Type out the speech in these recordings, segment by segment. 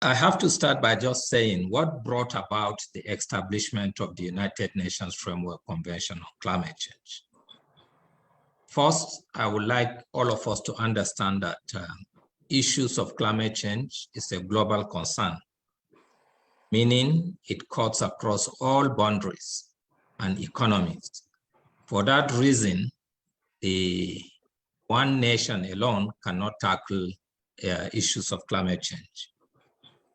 I have to start by just saying what brought about the establishment of the United Nations Framework Convention on Climate Change. First, I would like all of us to understand that issues of climate change is a global concern, meaning it cuts across all boundaries and economies. For that reason, the one nation alone cannot tackle issues of climate change.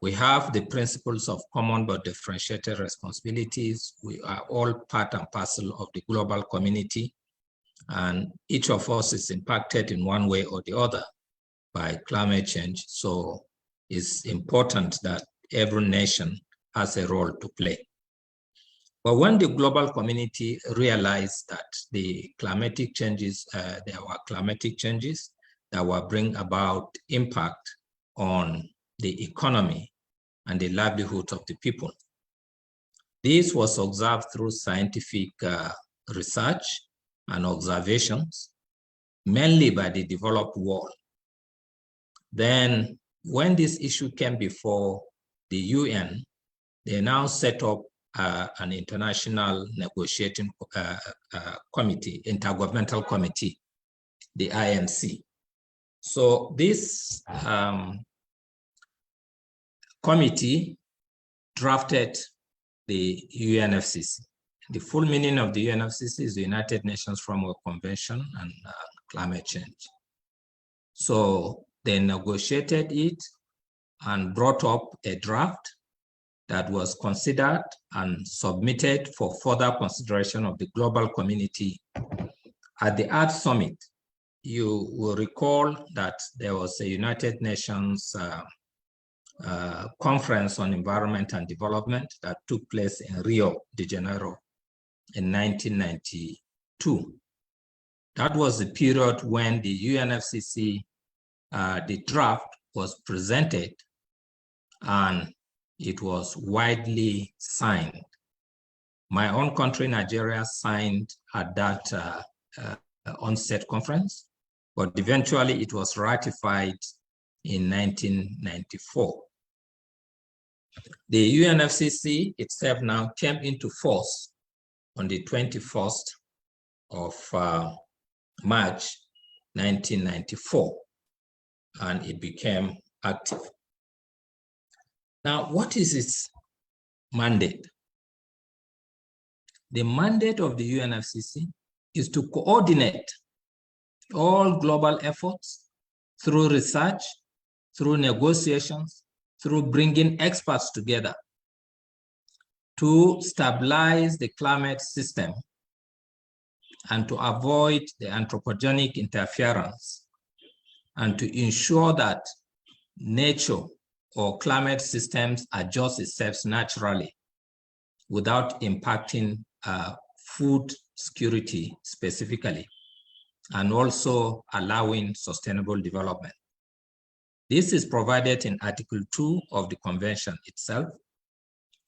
We have the principles of common but differentiated responsibilities. We are all part and parcel of the global community, and each of us is impacted in one way or the other by climate change. So it's important that every nation has a role to play. But when the global community realized that the climatic changes, there were climatic changes that will bring about impact on the economy and the livelihood of the people. This was observed through scientific research and observations, mainly by the developed world. Then when this issue came before the UN, they now set up an international negotiating committee, intergovernmental committee, the INC. So this committee drafted the UNFCCC. The full meaning of the UNFCCC is the United Nations Framework Convention on Climate Change. So they negotiated it and brought up a draft that was considered and submitted for further consideration of the global community. At the Earth Summit, you will recall that there was a United Nations conference on environment and development that took place in Rio de Janeiro in 1992. That was the period when the UNFCCC, the draft was presented and it was widely signed. My own country, Nigeria, signed at that onset conference, but eventually it was ratified in 1994. The UNFCCC itself now came into force on the 21st of March 1994, and it became active. Now, what is its mandate? The mandate of the UNFCCC is to coordinate all global efforts through research, through negotiations, through bringing experts together to stabilize the climate system and to avoid the anthropogenic interference and to ensure that nature or climate systems adjust itself naturally without impacting food security specifically, and also allowing sustainable development. This is provided in Article 2 of the Convention itself,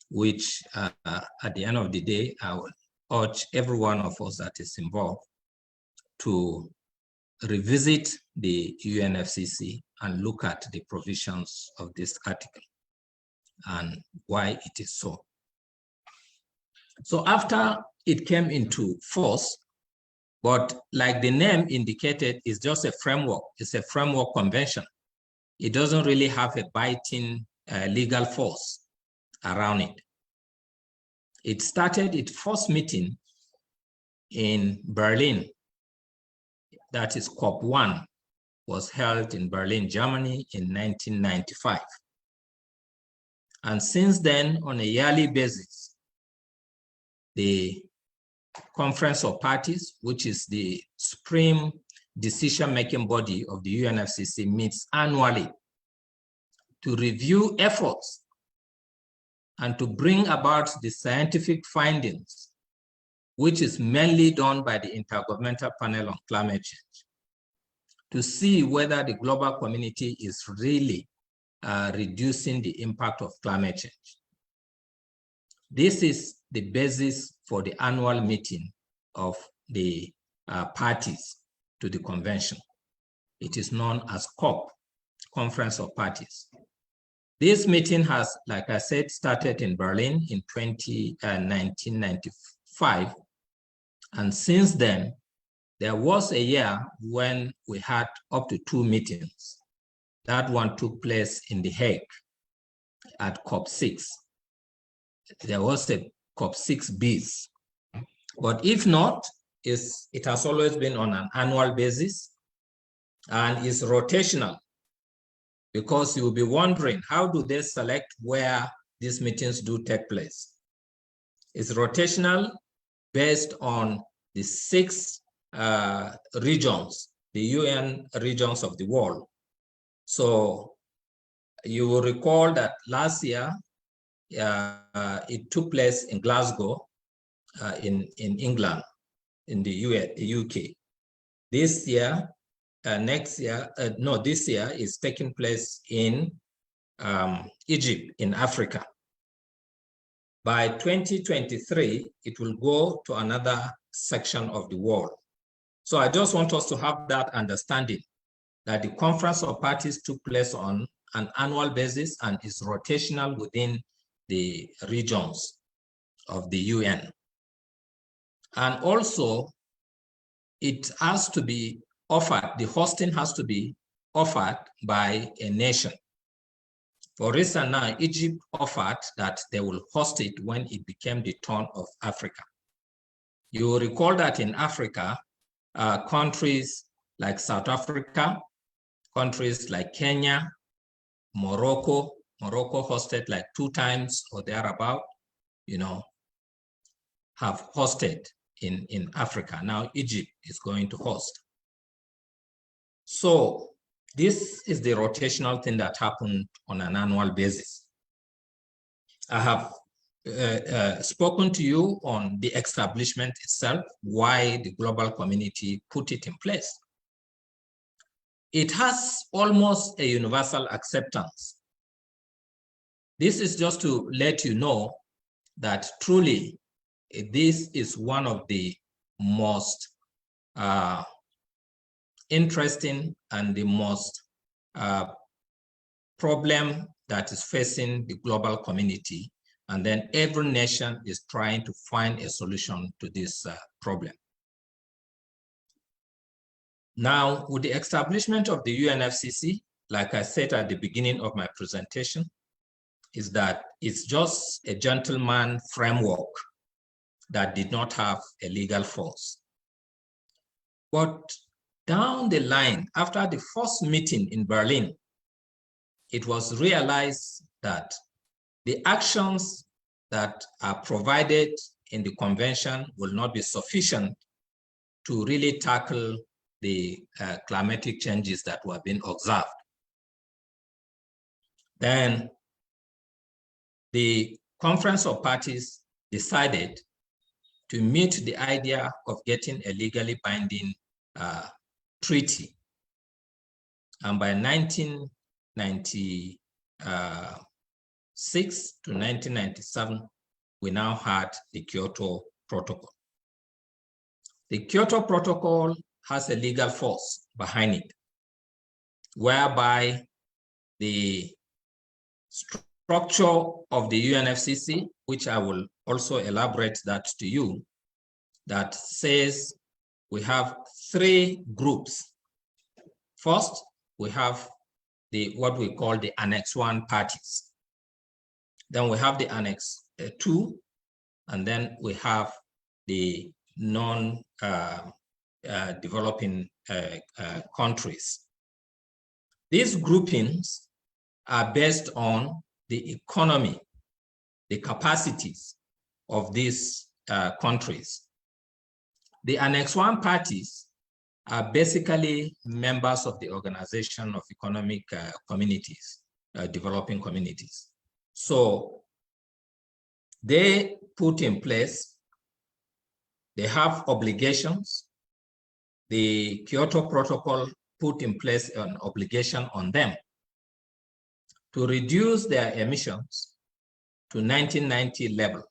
which at the end of the day, I will urge every one of us that is involved to revisit the UNFCCC and look at the provisions of this article and why it is so. So after it came into force, but like the name indicated, it's just a framework. It's a framework convention. It doesn't really have a binding legal force around it. It started its first meeting in Berlin. That is COP1, was held in Berlin, Germany in 1995. And since then, on a yearly basis, the Conference of Parties, which is the supreme decision-making body of the UNFCCC, meets annually to review efforts and to bring about the scientific findings, which is mainly done by the Intergovernmental Panel on Climate Change, to see whether the global community is really reducing the impact of climate change. This is the basis for the annual meeting of the parties to the convention. It is known as COP, Conference of Parties. This meeting has, like I said, started in Berlin in 1995. And since then, there was a year when we had up to 2 meetings. That one took place in The Hague at COP6. There was a COP6 bis. But if not, it has always been on an annual basis and is rotational, because you will be wondering, how do they select where these meetings do take place? It's rotational based on the 6 regions, the UN regions of the world. So you will recall that last year, it took place in Glasgow, in England, in the UK. This year, this year is taking place in Egypt, in Africa. By 2023, it will go to another section of the world. So I just want us to have that understanding that the Conference of Parties took place on an annual basis and is rotational within the regions of the UN. And also, it has to be offered, the hosting has to be offered by a nation. For instance, now Egypt offered that they will host it when it became the turn of Africa. You will recall that in Africa, countries like South Africa, countries like Kenya, Morocco hosted like 2 times or thereabout, have hosted in Africa. Now Egypt is going to host. So this is the rotational thing that happened on an annual basis. I have spoken to you on the establishment itself, why the global community put it in place. It has almost a universal acceptance. This is just to let you know that truly this is one of the most interesting and the most problem that is facing the global community. And then every nation is trying to find a solution to this problem. Now, with the establishment of the UNFCCC, like I said at the beginning of my presentation, is that it's just a gentleman framework that did not have a legal force. But down the line, after the first meeting in Berlin, it was realized that the actions that are provided in the convention will not be sufficient to really tackle the climatic changes that were being observed. Then the Conference of Parties decided to meet the idea of getting a legally binding treaty. And by 1996 to 1997, we now had the Kyoto Protocol. The Kyoto Protocol has a legal force behind it, whereby the structure of the UNFCCC, which I will also elaborate that to you, that says we have 3 groups. First, we have what we call the Annex 1 parties. Then we have the Annex 2, and then we have the non-developing countries. These groupings are based on the economy, the capacities of these countries. The Annex 1 parties are basically members of the Organization of Economic Communities, developing communities. So they put in place, they have obligations. The Kyoto Protocol put in place an obligation on them to reduce their emissions to 1990 level,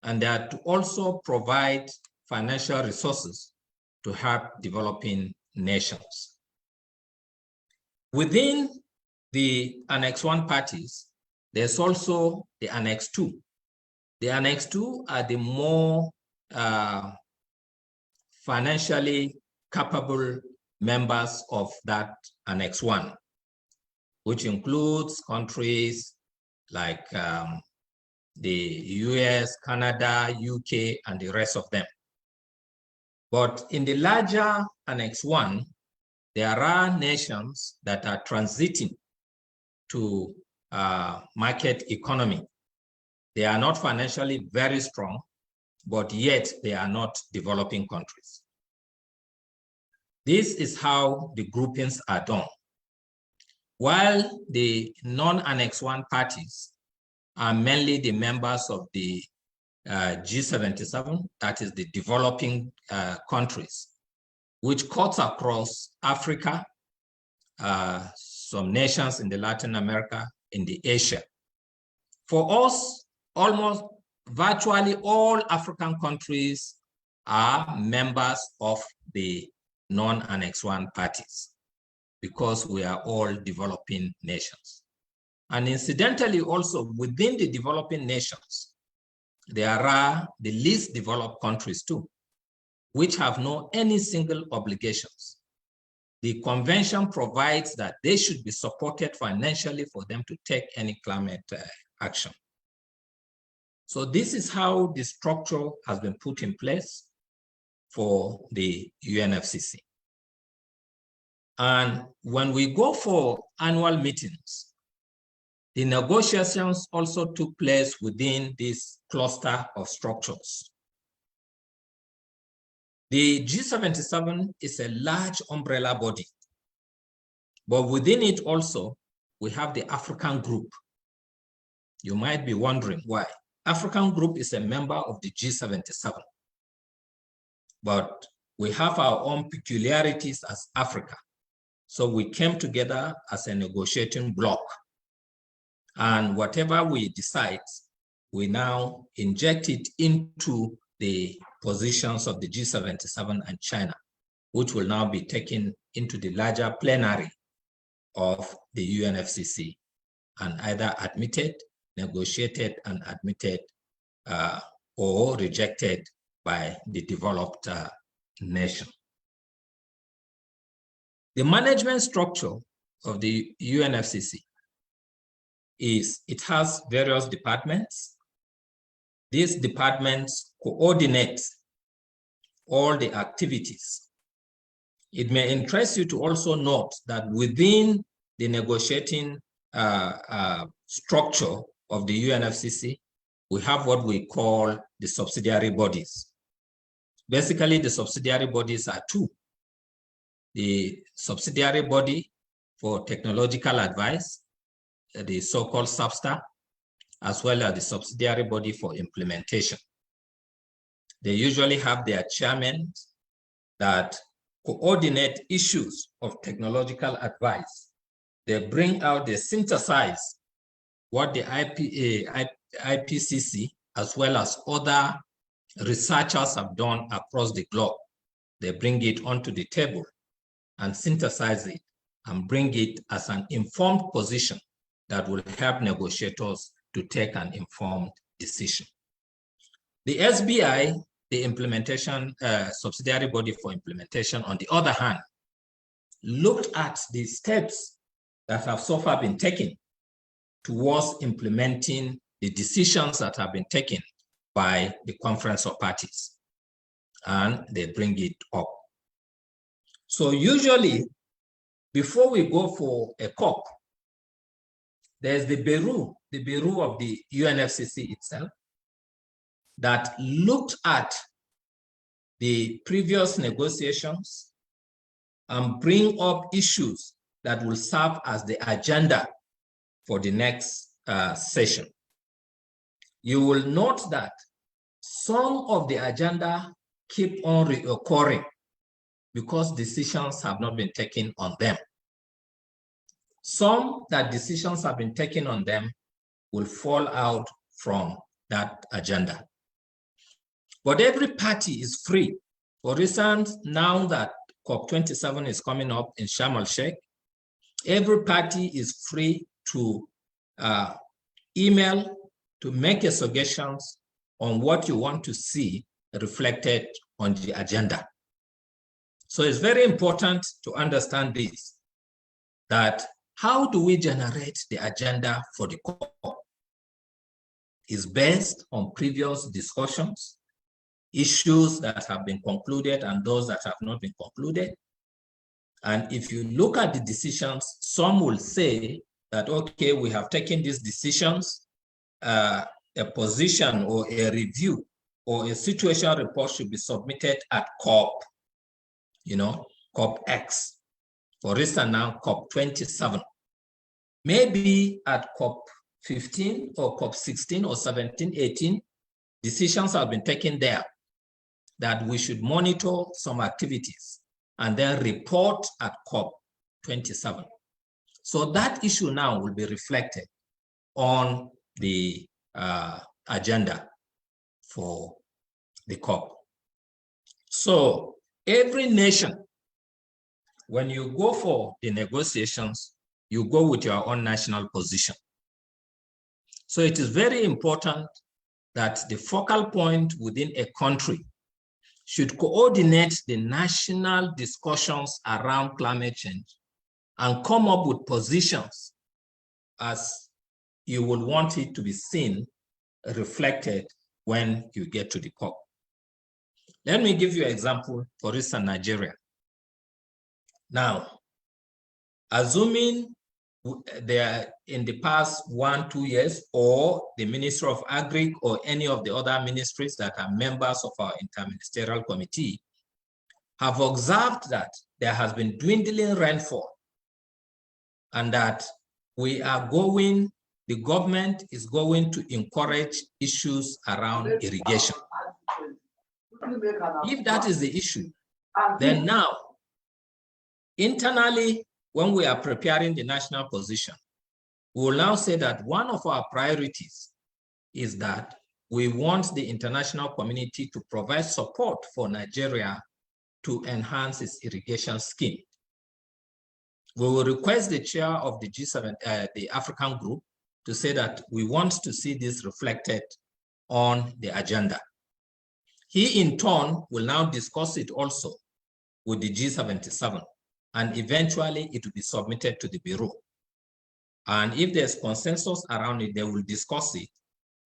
and they are to also provide financial resources to help developing nations. Within the Annex 1 parties, there's also the Annex 2. The Annex 2 are the more financially capable members of that Annex 1, which includes countries like the US, Canada, UK, and the rest of them. But in the larger Annex 1, there are nations that are transiting to market economy. They are not financially very strong, but yet they are not developing countries. This is how the groupings are done. While the non-Annex 1 parties are mainly the members of the G77, that is the developing countries, which cuts across Africa, some nations in the Latin America, in the Asia. For us, almost virtually all African countries are members of the non-Annex 1 parties because we are all developing nations. And incidentally, also within the developing nations, there are the least developed countries too, which have no any single obligations. The convention provides that they should be supported financially for them to take any climate action. So this is how the structure has been put in place for the UNFCCC. And when we go for annual meetings, the negotiations also took place within this cluster of structures. The G77 is a large umbrella body, but within it also, we have the African group. You might be wondering why. African group is a member of the G77, but we have our own peculiarities as Africa. So we came together as a negotiating bloc, and whatever we decide, we now inject it into the positions of the G77 and China, which will now be taken into the larger plenary of the UNFCCC and either admitted, negotiated, and admitted or rejected by the developed nation. The management structure of the UNFCCC is, it has various departments. These departments coordinate all the activities. It may interest you to also note that within the negotiating structure of the UNFCCC, we have what we call the subsidiary bodies. Basically, the subsidiary bodies are two. The subsidiary body for technological advice, the so-called SAPSTA, as well as the subsidiary body for implementation. They usually have their chairmen that coordinate issues of technological advice. They bring out, they synthesize what the IPCC as well as other researchers have done across the globe. They bring it onto the table and synthesize it and bring it as an informed position that will help negotiators to take an informed decision. The SBI, the implementation subsidiary body for implementation, on the other hand, looked at the steps that have so far been taken towards implementing the decisions that have been taken by the Conference of Parties, and they bring it up. So usually, before we go for a COP, there's the bureau of the UNFCCC itself that looked at the previous negotiations and bring up issues that will serve as the agenda for the next session. You will note that some of the agenda keep on reoccurring because decisions have not been taken on them. Some that decisions have been taken on them will fall out from that agenda. But every party is free. For instance, now that COP27 is coming up in Sharm el-Sheikh, Every party is free to email to make a suggestions on what you want to see reflected on the agenda. So it's very important to understand this, that how do we generate the agenda for the COP? Is based on previous discussions, issues that have been concluded and those that have not been concluded. And if you look at the decisions, some will say that, okay, we have taken these decisions, a position or a review or a situation report should be submitted at COP, COP X. For instance, now COP 27. Maybe at COP 15 or COP 16 or 17, 18, decisions have been taken there that we should monitor some activities and then report at COP 27. So that issue now will be reflected on the agenda for the COP. So every nation, when you go for the negotiations, you go with your own national position. So it is very important that the focal point within a country should coordinate the national discussions around climate change and come up with positions as you would want it to be seen, reflected when you get to the COP. Let me give you an example, for instance, Nigeria. Now, assuming they are in the past 1-2 years, or the Minister of Agri or any of the other ministries that are members of our interministerial committee have observed that there has been dwindling rainfall and that the government is going to encourage issues around irrigation. If that is the issue, then now, internally, when we are preparing the national position, we will now say that one of our priorities is that we want the international community to provide support for Nigeria to enhance its irrigation scheme. We will request the chair of the G7, the African group, to say that we want to see this reflected on the agenda. He, in turn, will now discuss it also with the G77, and eventually it will be submitted to the Bureau. And if there's consensus around it, they will discuss it,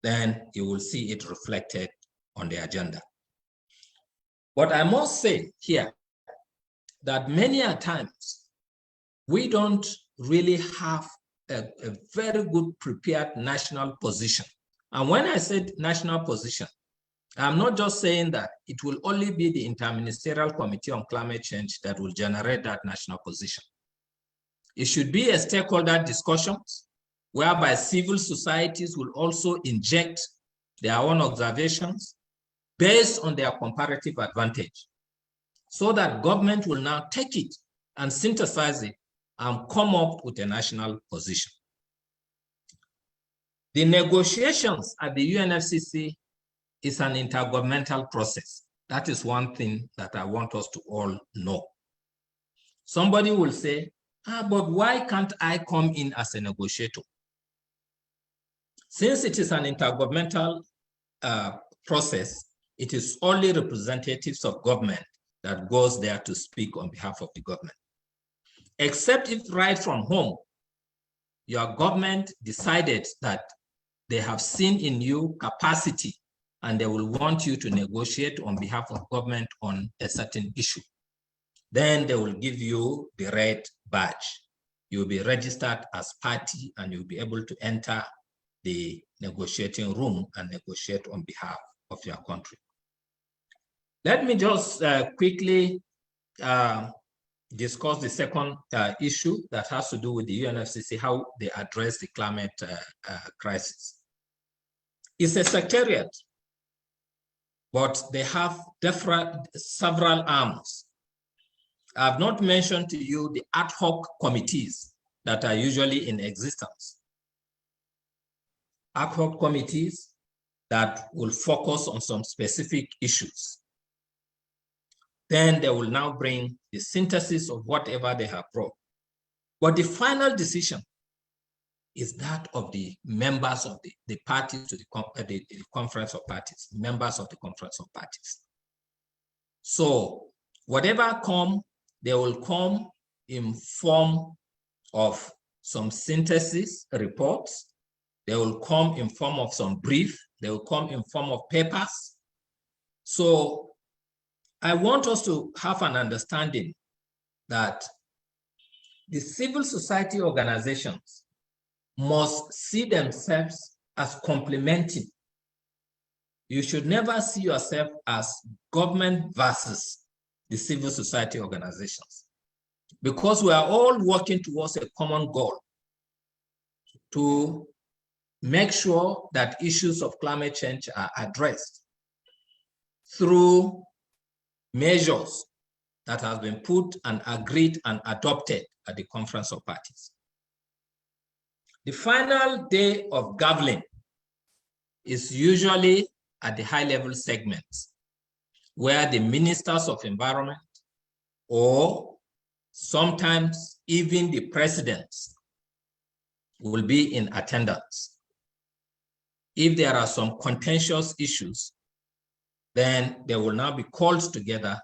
then you will see it reflected on the agenda. But I must say here that many a times, we don't really have a very good prepared national position. And when I said national position, I'm not just saying that it will only be the Interministerial Committee on Climate Change that will generate that national position. It should be a stakeholder discussions whereby civil societies will also inject their own observations based on their comparative advantage, so that government will now take it and synthesize it and come up with a national position. The negotiations at the UNFCCC is an intergovernmental process. That is one thing that I want us to all know. Somebody will say, but why can't I come in as a negotiator? Since it is an intergovernmental process, it is only representatives of government that goes there to speak on behalf of the government. Except if right from home, your government decided that they have seen in you capacity and they will want you to negotiate on behalf of government on a certain issue. Then they will give you the red badge. You'll be registered as party and you'll be able to enter the negotiating room and negotiate on behalf of your country. Let me just quickly discuss the second issue that has to do with the UNFCCC, how they address the climate crisis. It's a secretariat, but they have several arms. I've not mentioned to you the ad hoc committees that are usually in existence. Ad hoc committees that will focus on some specific issues. Then they will now bring the synthesis of whatever they have brought. But the final decision is that of the members of the parties to the Conference of Parties, members of the Conference of Parties. So whatever come, they will come in form of some synthesis reports. They will come in form of some brief. They will come in form of papers. So I want us to have an understanding that the civil society organizations must see themselves as complementing. You should never see yourself as government versus the civil society organizations, because we are all working towards a common goal to make sure that issues of climate change are addressed through measures that have been put and agreed and adopted at the Conference of Parties. The final day of gathering is usually at the high-level segments, where the ministers of environment, or sometimes even the presidents, will be in attendance. If there are some contentious issues, then they will now be called together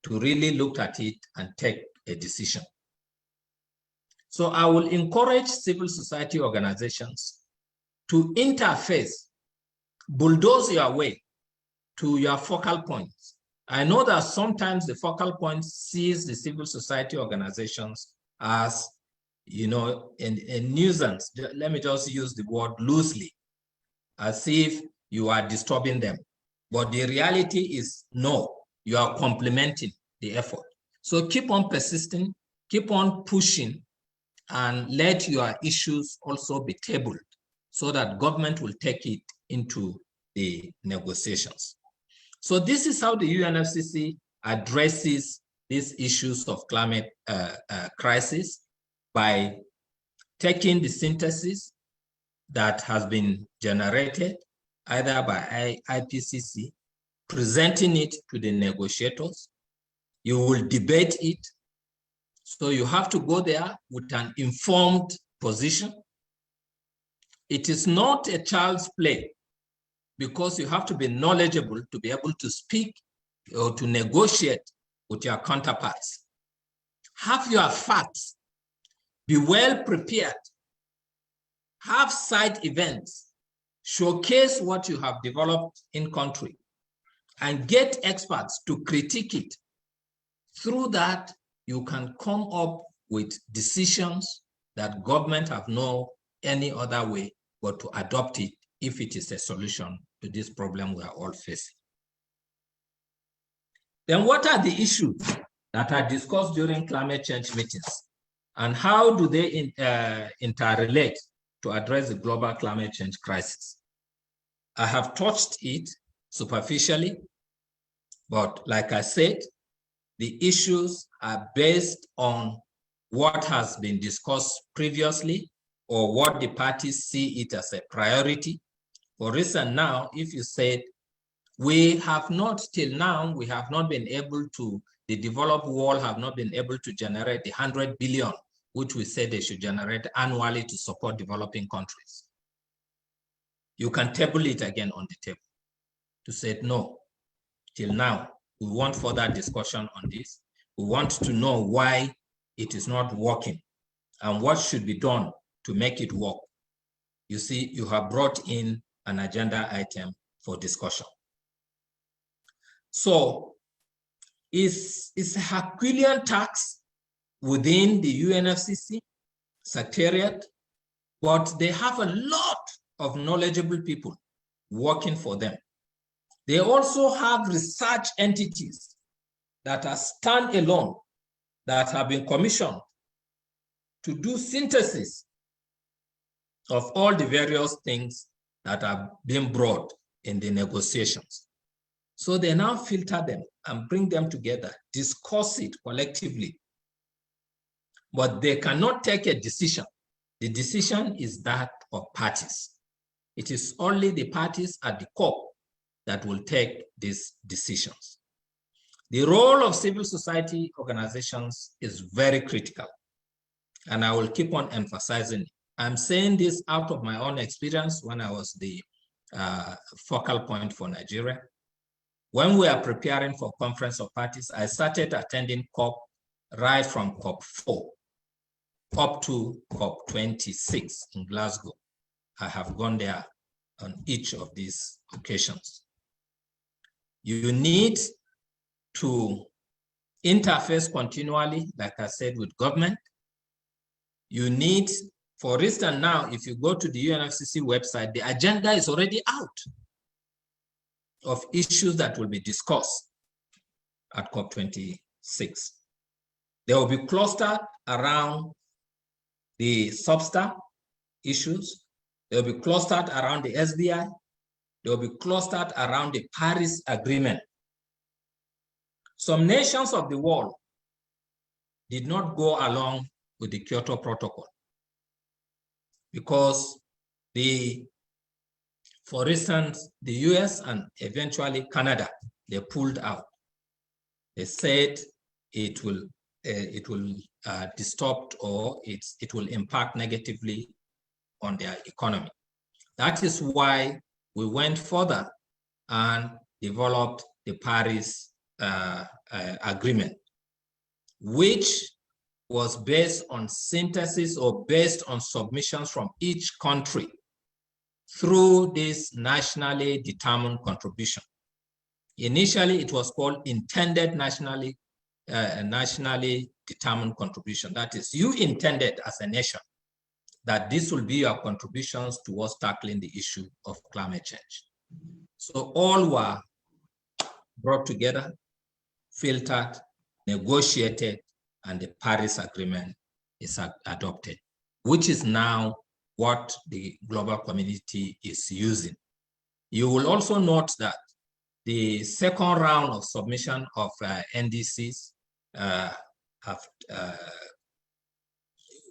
to really look at it and take a decision. So I will encourage civil society organizations to interface, bulldoze your way to your focal points. I know that sometimes the focal point sees the civil society organizations as, you know, a nuisance. Let me just use the word loosely, as if you are disturbing them. But the reality is, no, you are complementing the effort. So keep on persisting, keep on pushing, and let your issues also be tabled so that government will take it into the negotiations. So this is how the UNFCCC addresses these issues of climate crisis, by taking the synthesis that has been generated either by IPCC, presenting it to the negotiators. You will debate it. So you have to go there with an informed position. It is not a child's play, because you have to be knowledgeable to be able to speak or to negotiate with your counterparts. Have your facts, be well prepared, have side events, showcase what you have developed in country, and get experts to critique it. Through that, you can come up with decisions that government have no any other way but to adopt it if it is a solution to this problem we are all facing. Then what are the issues that are discussed during climate change meetings, and how do they interrelate to address the global climate change crisis? I have touched it superficially, but like I said, the issues are based on what has been discussed previously or what the parties see it as a priority. For instance, now, if you said, we have not, till now, we have not been able to, the developed world have not been able to generate the 100 billion, which we said they should generate annually to support developing countries. You can table it again on the table to say, no, till now, we want further discussion on this. We want to know why it is not working and what should be done to make it work. You see, you have brought in an agenda item for discussion. So it's a Herculean task within the UNFCCC secretariat, but they have a lot of knowledgeable people working for them. They also have research entities that are stand-alone, that have been commissioned to do synthesis of all the various things that are being brought in the negotiations. So they now filter them and bring them together, discuss it collectively. But they cannot take a decision. The decision is that of parties. It is only the parties at the COP that will take these decisions. The role of civil society organizations is very critical. And I will keep on emphasizing it. I'm saying this out of my own experience when I was the focal point for Nigeria. When we are preparing for Conference of Parties, I started attending COP right from COP 4 up to COP 26 in Glasgow. I have gone there on each of these occasions. You need to interface continually, like I said, with government. You need, for instance, now, if you go to the UNFCCC website, the agenda is already out of issues that will be discussed at COP26. They will be clustered around the substar issues. They will be clustered around the SDI. They will be clustered around the Paris Agreement. Some nations of the world did not go along with the Kyoto Protocol because for instance, the US and eventually Canada, they pulled out. They said it will distort or it will impact negatively on their economy. That is why we went further and developed the Paris Agreement, which was based on synthesis or based on submissions from each country through this nationally determined contribution. Initially, it was called intended nationally determined contribution. That is, you intended as a nation that this will be your contributions towards tackling the issue of climate change. So all were brought together, filtered, negotiated, and the Paris Agreement is adopted, which is now what the global community is using. You will also note that the second round of submission of NDCs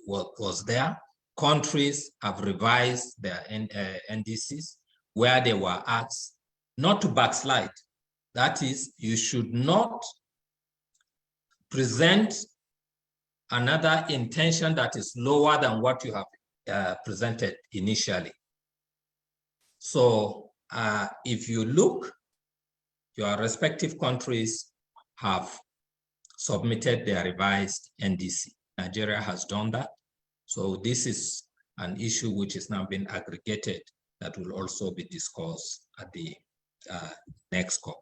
was there. Countries have revised their NDCs where they were asked not to backslide. That is, you should not present another intention that is lower than what you have presented initially. So if you look, your respective countries have submitted their revised NDC. Nigeria has done that. So this is an issue which is now being aggregated that will also be discussed at the next COP.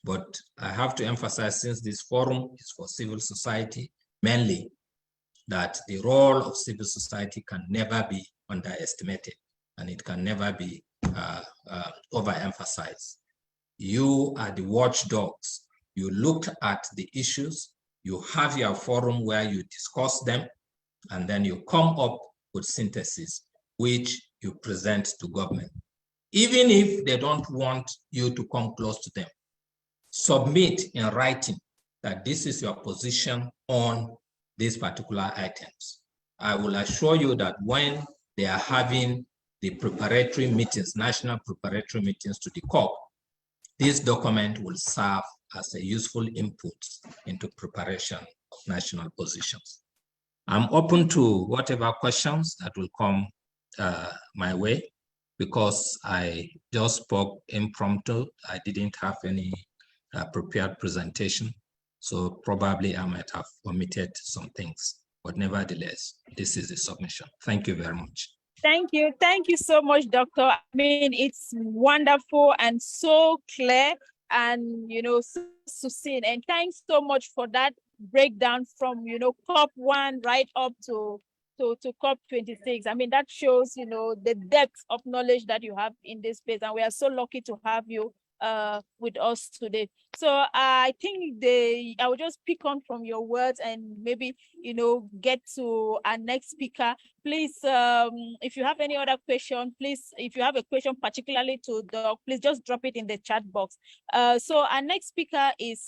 But I have to emphasize, since this forum is for civil society, mainly, that the role of civil society can never be underestimated and it can never be overemphasized. You are the watchdogs. You look at the issues, you have your forum where you discuss them, and then you come up with synthesis, which you present to government. Even if they don't want you to come close to them, submit in writing that this is your position on these particular items. I will assure you that when they are having the preparatory meetings, national preparatory meetings to the COP, this document will serve as a useful input into preparation of national positions. I'm open to whatever questions that will come my way, because I just spoke impromptu. I didn't have any prepared presentation, so probably I might have omitted some things, but nevertheless, this is the submission. Thank you very much. Thank you. Thank you so much, Doctor. I mean, it's wonderful and so clear and, so succinct. And thanks so much for that breakdown from, COP 1 right up to COP 26. I mean, that shows, the depth of knowledge that you have in this space. And we are so lucky to have you with us today. So I think I will just pick on from your words and maybe, get to our next speaker. Please, if you have any other question, please, if you have a question particularly to Doc, please just drop it in the chat box. So our next speaker is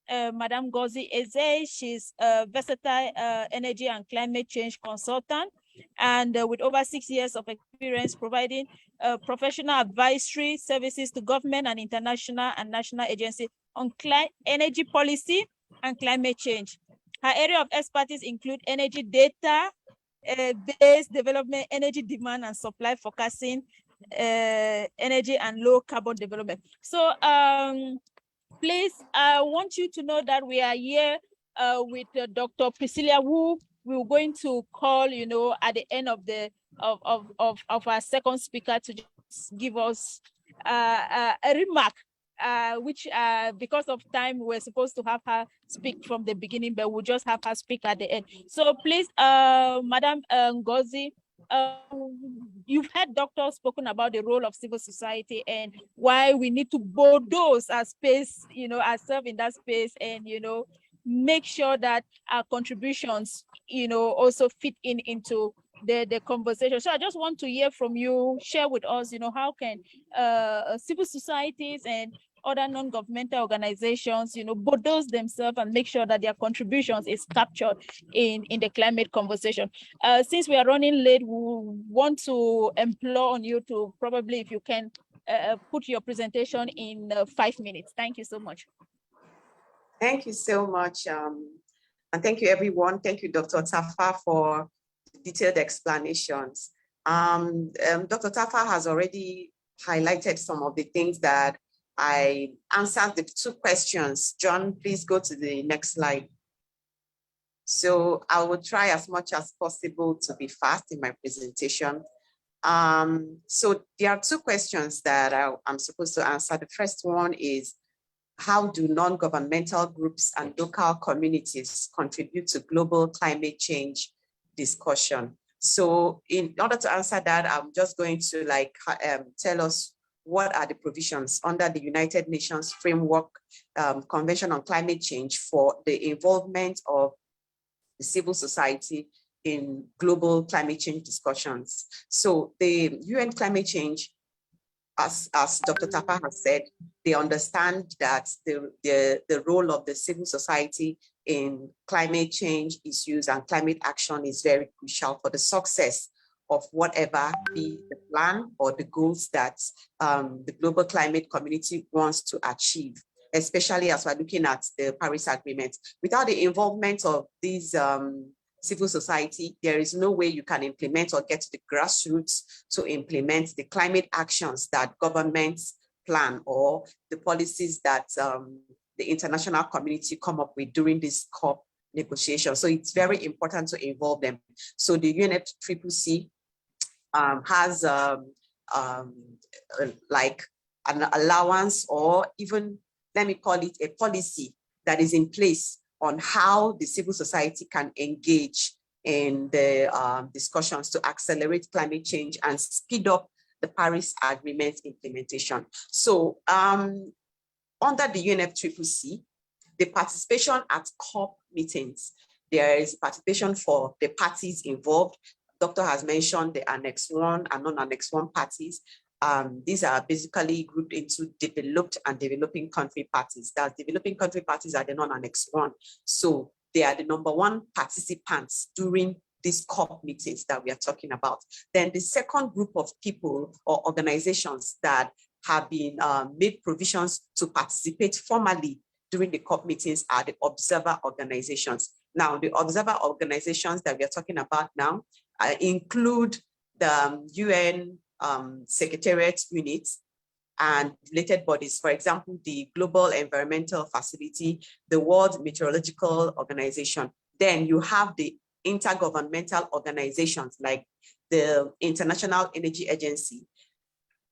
Madame Ngozi Eze. She's a versatile energy and climate change consultant, and with over 6 years of experience providing professional advisory services to government and international and national agencies on energy policy and climate change. Her area of expertise include energy data, base development, energy demand and supply forecasting, energy and low carbon development. So please, I want you to know that we are here with Dr. Priscilla, who we're going to call, you know, at the end of the of our second speaker to just give us a remark, which because of time we're supposed to have her speak from the beginning, but we'll just have her speak at the end. So please, Madam Ngozi, you've heard doctors spoken about the role of civil society and why we need to bulldoze our space, you know, ourselves in that space, and you know, make sure that our contributions, you know, also fit into the conversation. So I just want to hear from you, share with us, you know, how can civil societies and other non-governmental organizations, you know, bulldoze themselves and make sure that their contributions is captured in the climate conversation. Since we are running late, we want to implore on you to probably, if you can, put your presentation in 5 minutes. Thank you so much. Thank you so much. And thank you, everyone. Thank you, Dr. Tafa, for detailed explanations. Dr. Tafa has already highlighted some of the things that I answered the 2 questions. John, please go to the next slide. So I will try as much as possible to be fast in my presentation. So there are 2 questions that I'm supposed to answer. The first one is, how do non-governmental groups and local communities contribute to global climate change discussion? So in order to answer that, I'm just going to tell us what are the provisions under the United Nations Framework Convention on Climate Change for the involvement of the civil society in global climate change discussions. So the UN climate change, as Dr. Tapa has said, they understand that the role of the civil society in climate change issues and climate action is very crucial for the success of whatever be the plan or the goals that the global climate community wants to achieve, especially as we're looking at the Paris Agreement. Without the involvement of these civil society, there is no way you can implement or get to the grassroots to implement the climate actions that governments plan or the policies that the international community come up with during this COP negotiation. So it's very important to involve them. So the UNFCCC has like an allowance, or even, let me call it a policy that is in place on how the civil society can engage in the discussions to accelerate climate change and speed up the Paris Agreement implementation. So under the UNFCCC, the participation at COP meetings, there is participation for the parties involved. Doctor has mentioned the Annex 1 and non-Annex 1 parties. These are basically grouped into developed and developing country parties. That developing country parties are the non-Annex 1. So they are the #1 participants during these COP meetings that we are talking about. Then the second group of people or organizations that have been made provisions to participate formally during the COP meetings are the observer organizations. Now, the observer organizations that we are talking about now include the UN Secretariat units and related bodies. For example, the Global Environmental Facility, the World Meteorological Organization. Then you have the intergovernmental organizations like the International Energy Agency.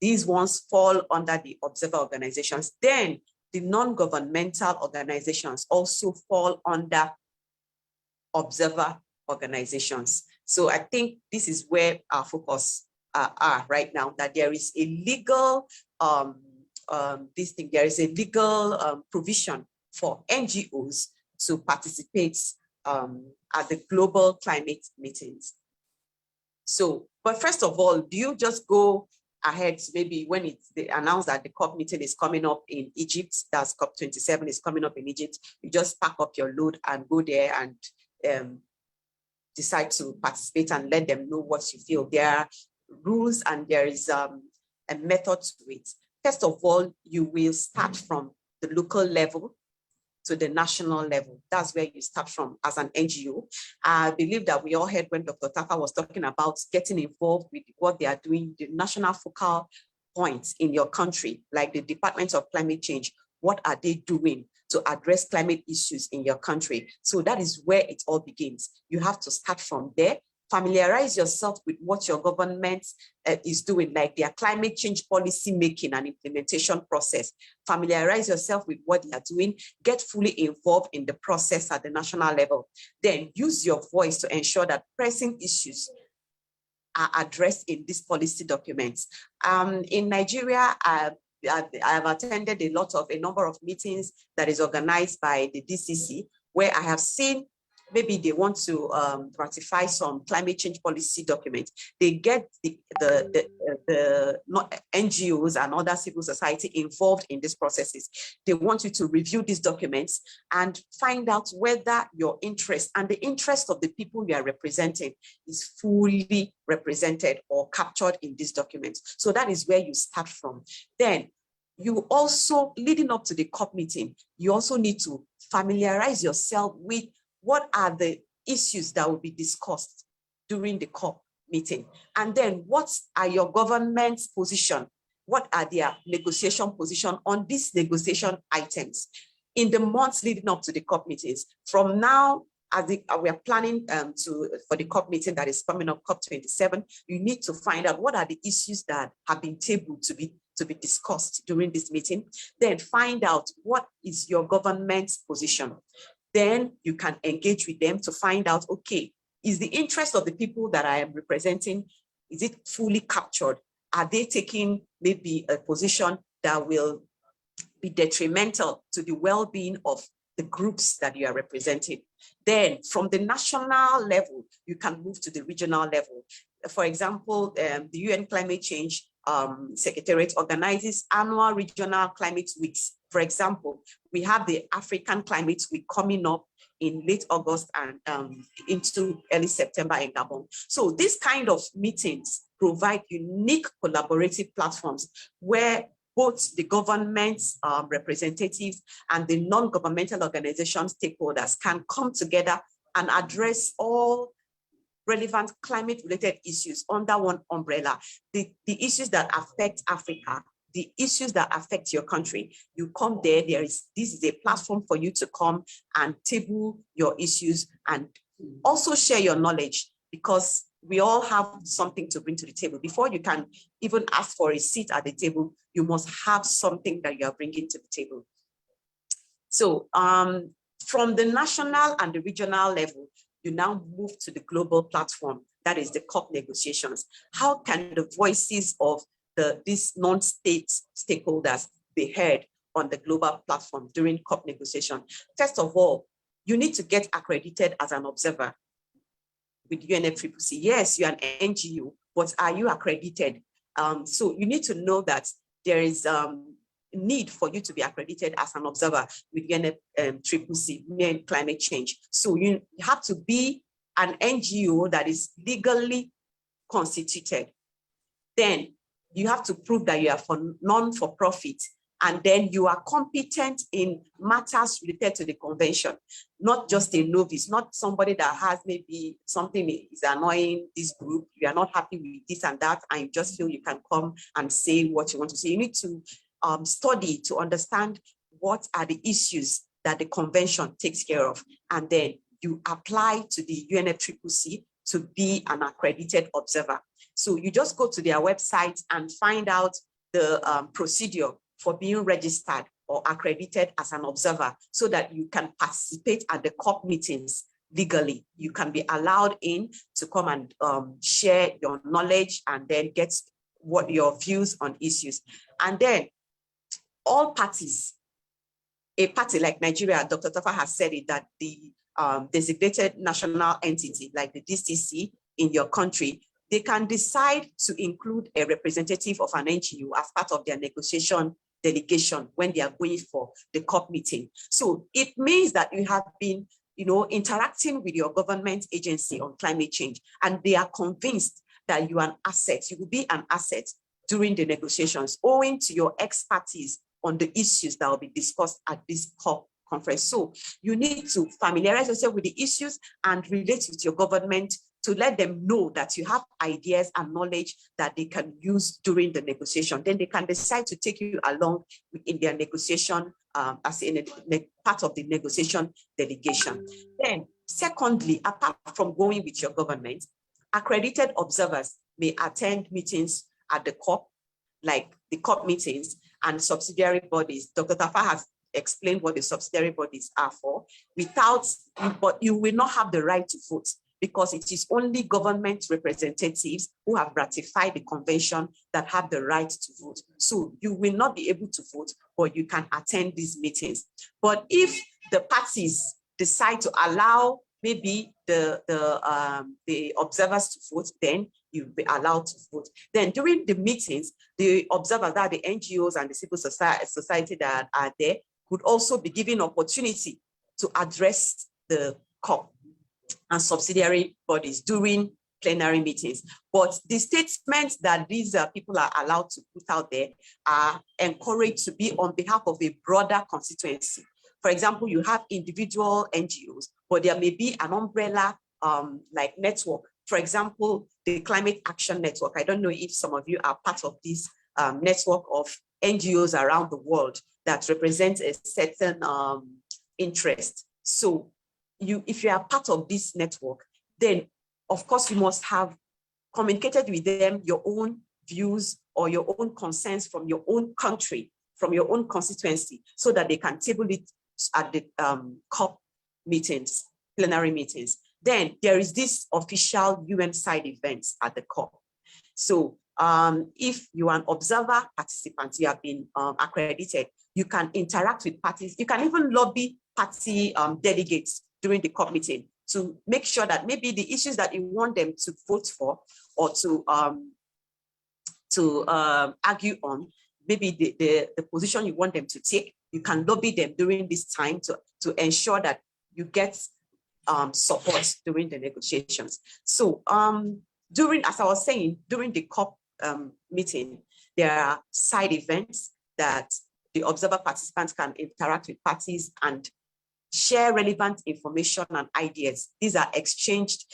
These ones fall under the observer organizations. Then the non-governmental organizations also fall under observer organizations. So I think this is where our focus are right now, that there is a legal provision for NGOs to participate at the global climate meetings. So, but first of all, do you just go ahead, maybe when they announce that the COP meeting is coming up in Egypt, that's COP27 is coming up in Egypt, you just pack up your load and go there and decide to participate and let them know what you feel? There are rules and there is a method to it. First of all, you will start from the local level to the national level. That's where you start from as an NGO. I believe that we all heard when Dr. Tafa was talking about getting involved with what they are doing, the national focal points in your country, like the Department of Climate Change. What are they doing to address climate issues in your country? So that is where it all begins. You have to start from there. Familiarize yourself with what your government is doing, like their climate change policy making and implementation process. Familiarize yourself with what they are doing, get fully involved in the process at the national level. Then use your voice to ensure that pressing issues are addressed in these policy documents. In Nigeria, I have attended a number of meetings that is organized by the DCC, where I have seen maybe they want to ratify some climate change policy documents. They get the NGOs and other civil society involved in these processes. They want you to review these documents and find out whether your interest and the interest of the people you are representing is fully represented or captured in these documents. So that is where you start from. Then you also, leading up to the COP meeting, you also need to familiarize yourself with what are the issues that will be discussed during the COP meeting? And then what are your government's position? What are their negotiation position on these negotiation items in the months leading up to the COP meetings? From now, as we are planning for the COP meeting that is coming up, COP27, you need to find out what are the issues that have been tabled to be discussed during this meeting. Then find out what is your government's position. Then you can engage with them to find out, okay, is the interest of the people that I am representing, is it fully captured? Are they taking maybe a position that will be detrimental to the well-being of the groups that you are representing? Then from the national level, you can move to the regional level. For example, the UN Climate Change Secretariat organizes annual regional climate weeks. For example, we have the African Climate Week coming up in late August and into early September in Gabon. So these kind of meetings provide unique collaborative platforms where both the government's representatives and the non-governmental organization stakeholders can come together and address all relevant climate-related issues under one umbrella. The issues that affect Africa, the issues that affect your country, you come there, this is a platform for you to come and table your issues and also share your knowledge, because we all have something to bring to the table. Before you can even ask for a seat at the table, you must have something that you are bringing to the table. So from the national and the regional level, you now move to the global platform, that is the COP negotiations. How can the voices of these non-state stakeholders be heard on the global platform during COP negotiation? First of all, you need to get accredited as an observer with UNFCCC. Yes, you're an NGO, but are you accredited? So you need to know that there is need for you to be accredited as an observer with UNFCCC, UN Climate Change. So you have to be an NGO that is legally constituted. Then you have to prove that you are non-for-profit, and then you are competent in matters related to the convention, not just a novice, not somebody that has maybe something is annoying this group, you are not happy with this and that, and you just feel you can come and say what you want to say. You need to study to understand what are the issues that the convention takes care of, and then you apply to the UNFCCC to be an accredited observer. So you just go to their website and find out the procedure for being registered or accredited as an observer, so that you can participate at the COP meetings legally. You can be allowed in to come and share your knowledge and then get what your views on issues. And then all parties, a party like Nigeria, Dr. Tafa has said it, that the designated national entity like the DCC in your country, they can decide to include a representative of an NGO as part of their negotiation delegation when they are going for the COP meeting. So it means that you have been, interacting with your government agency on climate change, and they are convinced that you are an asset. You will be an asset during the negotiations, owing to your expertise on the issues that will be discussed at this COP conference. So you need to familiarize yourself with the issues and relate with your government to let them know that you have ideas and knowledge that they can use during the negotiation. Then they can decide to take you along in their negotiation as in a part of the negotiation delegation. Then secondly, apart from going with your government, accredited observers may attend meetings at the COP, like the COP meetings and subsidiary bodies. Dr. Tafa has explained what the subsidiary bodies are for, but you will not have the right to vote, because it is only government representatives who have ratified the convention that have the right to vote. So you will not be able to vote, but you can attend these meetings. But if the parties decide to allow maybe the observers to vote, then you'll be allowed to vote. Then during the meetings, the observers, that the NGOs and the civil society that are there, could also be given opportunity to address the COP and subsidiary bodies during plenary meetings. But the statements that these people are allowed to put out there are encouraged to be on behalf of a broader constituency. For example, you have individual NGOs, but there may be an umbrella like network. For example, the Climate Action Network. I don't know if some of you are part of this network of NGOs around the world that represent a certain interest. So if you are part of this network, then of course you must have communicated with them your own views or your own concerns from your own country, from your own constituency, so that they can table it at the COP meetings, plenary meetings. Then there is this official UN side events at the COP. So if you are an observer participant, you have been accredited, you can interact with parties, you can even lobby party delegates during the COP meeting to make sure that maybe the issues that you want them to vote for or to argue on, maybe the position you want them to take, you can lobby them during this time to ensure that you get support during the negotiations. So as I was saying, during the COP meeting, there are side events that the observer participants can interact with parties and share relevant information and ideas. These are exchanged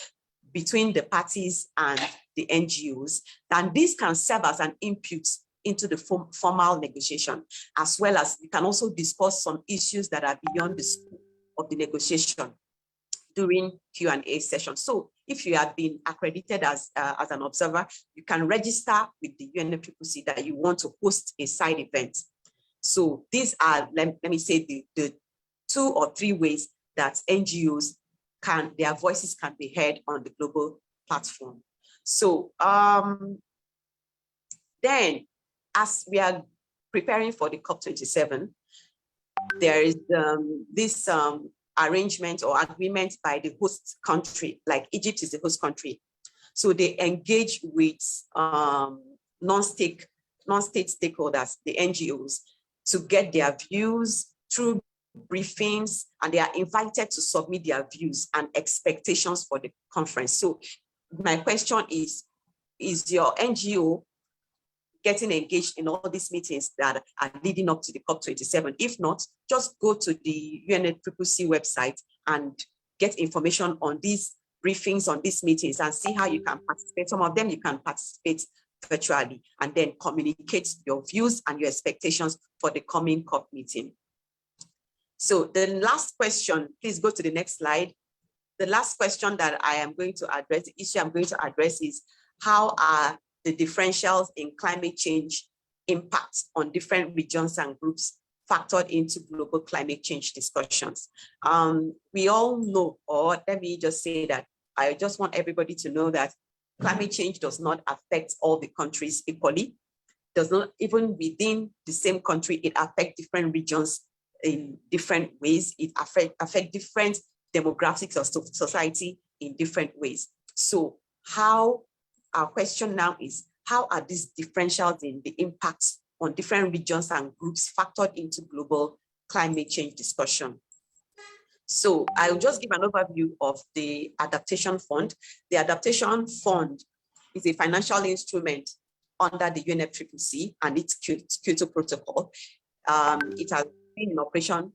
between the parties and the NGOs, and this can serve as an input into the formal negotiation, as well as you can also discuss some issues that are beyond the scope of the negotiation during Q&A session. So if you have been accredited as an observer, you can register with the UNFCCC that you want to host a side event. So these are, let me say, the 2 or 3 ways that NGOs their voices can be heard on the global platform. So then, as we are preparing for the COP27, there is this arrangement or agreement by the host country, like Egypt is the host country. So they engage with non-state stakeholders, the NGOs, to get their views through briefings, and they are invited to submit their views and expectations for the conference. So my question is your NGO getting engaged in all these meetings that are leading up to the COP27? If not, just go to the UNFCCC website and get information on these briefings, on these meetings, and see how you can participate. Some of them you can participate virtually, and then communicate your views and your expectations for the coming COP meeting. So the last question, please go to the next slide. The last question that I am going to address, the issue I'm going to address, is how are the differentials in climate change impact on different regions and groups factored into global climate change discussions? We all know, or let me just say that I just want everybody to know that climate change does not affect all the countries equally. Does not, even within the same country, it affects different regions in different ways. It affects different demographics of society in different ways. So our question now is, how are these differentials in the impacts on different regions and groups factored into global climate change discussion? So I'll just give an overview of the Adaptation Fund. The Adaptation Fund is a financial instrument under the UNFCCC and its Kyoto Protocol. It has been in operation